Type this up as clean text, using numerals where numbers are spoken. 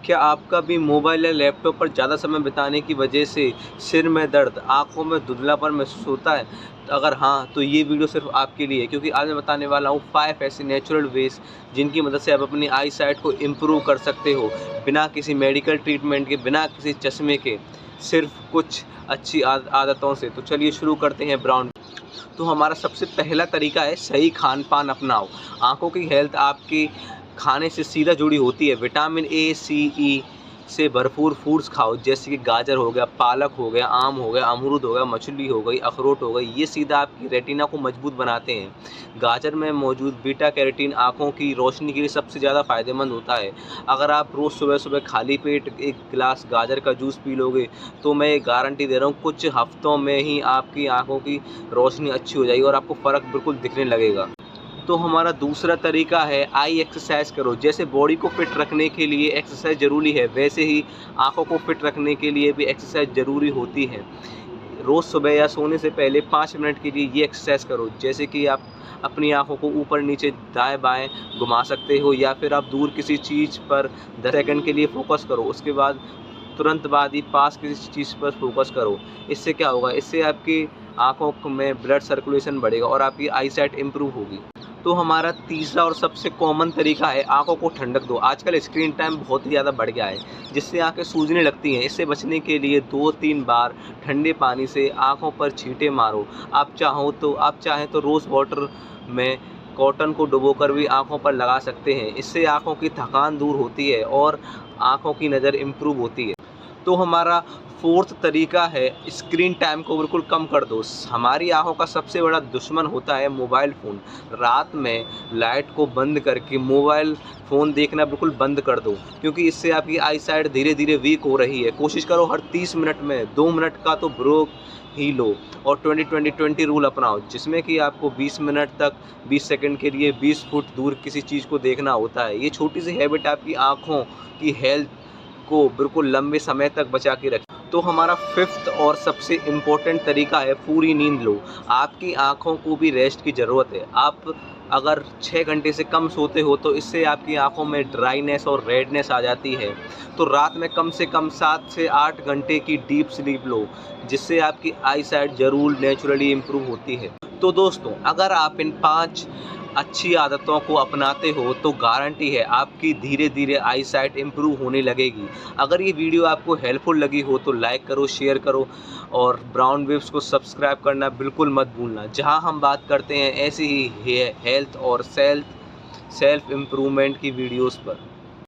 क्या आपका भी मोबाइल या लैपटॉप पर ज़्यादा समय बिताने की वजह से सिर में दर्द, आँखों में धुंधलापन महसूस होता है? तो अगर हाँ, तो ये वीडियो सिर्फ़ आपके लिए है, क्योंकि आज मैं बताने वाला हूँ 5 ऐसे नेचुरल वेज़ जिनकी मदद से आप अपनी आई साइट को इम्प्रूव कर सकते हो, बिना किसी मेडिकल ट्रीटमेंट के, बिना किसी चश्मे के, सिर्फ़ कुछ अच्छी आदतों से। तो चलिए शुरू करते हैं ब्राउन। तो हमारा सबसे पहला तरीका है सही खान-पान अपनाओ। आँखों की हेल्थ आपके खाने से सीधा जुड़ी होती है। विटामिन ए, सी, ई से भरपूर फूड्स खाओ, जैसे कि गाजर हो गया, पालक हो गया, आम हो गया, अमरूद हो गया, मछली हो गई, अखरोट हो गई। ये सीधा आपकी रेटिना को मजबूत बनाते हैं। गाजर में मौजूद बीटा कैरोटीन आँखों की रोशनी के लिए सबसे ज़्यादा फ़ायदेमंद होता है। अगर आप रोज़ सुबह-सुबह खाली पेट 1 गिलास गाजर का जूस पी लोगे, तो मैं ये गारंटी दे रहा हूँ कुछ हफ्तों में ही आपकी आँखों की रोशनी अच्छी हो जाएगी और आपको फ़र्क बिल्कुल दिखने लगेगा। तो हमारा दूसरा तरीका है आई एक्सरसाइज़ करो। जैसे बॉडी को फिट रखने के लिए एक्सरसाइज़ ज़रूरी है, वैसे ही आँखों को फिट रखने के लिए भी एक्सरसाइज़ ज़रूरी होती है। रोज़ सुबह या सोने से पहले 5 मिनट के लिए ये एक्सरसाइज़ करो, जैसे कि आप अपनी आँखों को ऊपर-नीचे, दाएँ-बाएँ घुमा सकते हो, या फिर आप दूर किसी चीज़ पर 10 सेकंड के लिए फ़ोकस करो। उसके बाद तुरंत बाद ही पास किसी चीज़ पर फ़ोकस करो। इससे क्या होगा, इससे आपकी आँखों में ब्लड सर्कुलेशन बढ़ेगा और आपकी आई साइट इम्प्रूव होगी। तो हमारा तीसरा और सबसे कॉमन तरीका है आँखों को ठंडक दो। आजकल स्क्रीन टाइम बहुत ही ज़्यादा बढ़ गया है, जिससे आँखें सूजने लगती हैं। इससे बचने के लिए 2-3 बार ठंडे पानी से आँखों पर छींटे मारो। आप चाहें तो रोज़ वाटर में कॉटन को डुबोकर भी आँखों पर लगा सकते हैं। इससे आँखों की थकान दूर होती है और आँखों की नज़र इम्प्रूव होती है। तो हमारा फोर्थ तरीका है स्क्रीन टाइम को बिल्कुल कम कर दो। हमारी आँखों का सबसे बड़ा दुश्मन होता है मोबाइल फ़ोन। रात में लाइट को बंद करके मोबाइल फ़ोन देखना बिल्कुल बंद कर दो, क्योंकि इससे आपकी आई साइट धीरे-धीरे वीक हो रही है। कोशिश करो हर 30 मिनट में 2 मिनट का तो ब्रेक ही लो और 20-20-20 रूल अपनाओ, जिसमें कि आपको 20 मिनट तक 20 सेकंड के लिए 20 फुट दूर किसी चीज़ को देखना होता है। ये छोटी सी हैबिट आपकी आँखों की हेल्थ को बिल्कुल लंबे समय तक बचा के रखें। तो हमारा 5th और सबसे इम्पोर्टेंट तरीका है पूरी नींद लो। आपकी आँखों को भी रेस्ट की ज़रूरत है। आप अगर 6 घंटे से कम सोते हो तो इससे आपकी आँखों में ड्राइनेस और रेडनेस आ जाती है। तो रात में कम से कम 7 से 8 घंटे की डीप स्लीप लो, जिससे आपकी आई साइट ज़रूर नेचुरली इम्प्रूव होती है। तो दोस्तों, अगर आप इन 5 अच्छी आदतों को अपनाते हो तो गारंटी है आपकी धीरे-धीरे आई साइट इम्प्रूव होने लगेगी। अगर ये वीडियो आपको हेल्पफुल लगी हो तो लाइक करो, शेयर करो और ब्राउन वेव्स को सब्सक्राइब करना बिल्कुल मत भूलना, जहां हम बात करते हैं ऐसी ही हेल्थ और सेल्फ इम्प्रूवमेंट की वीडियोज़ पर।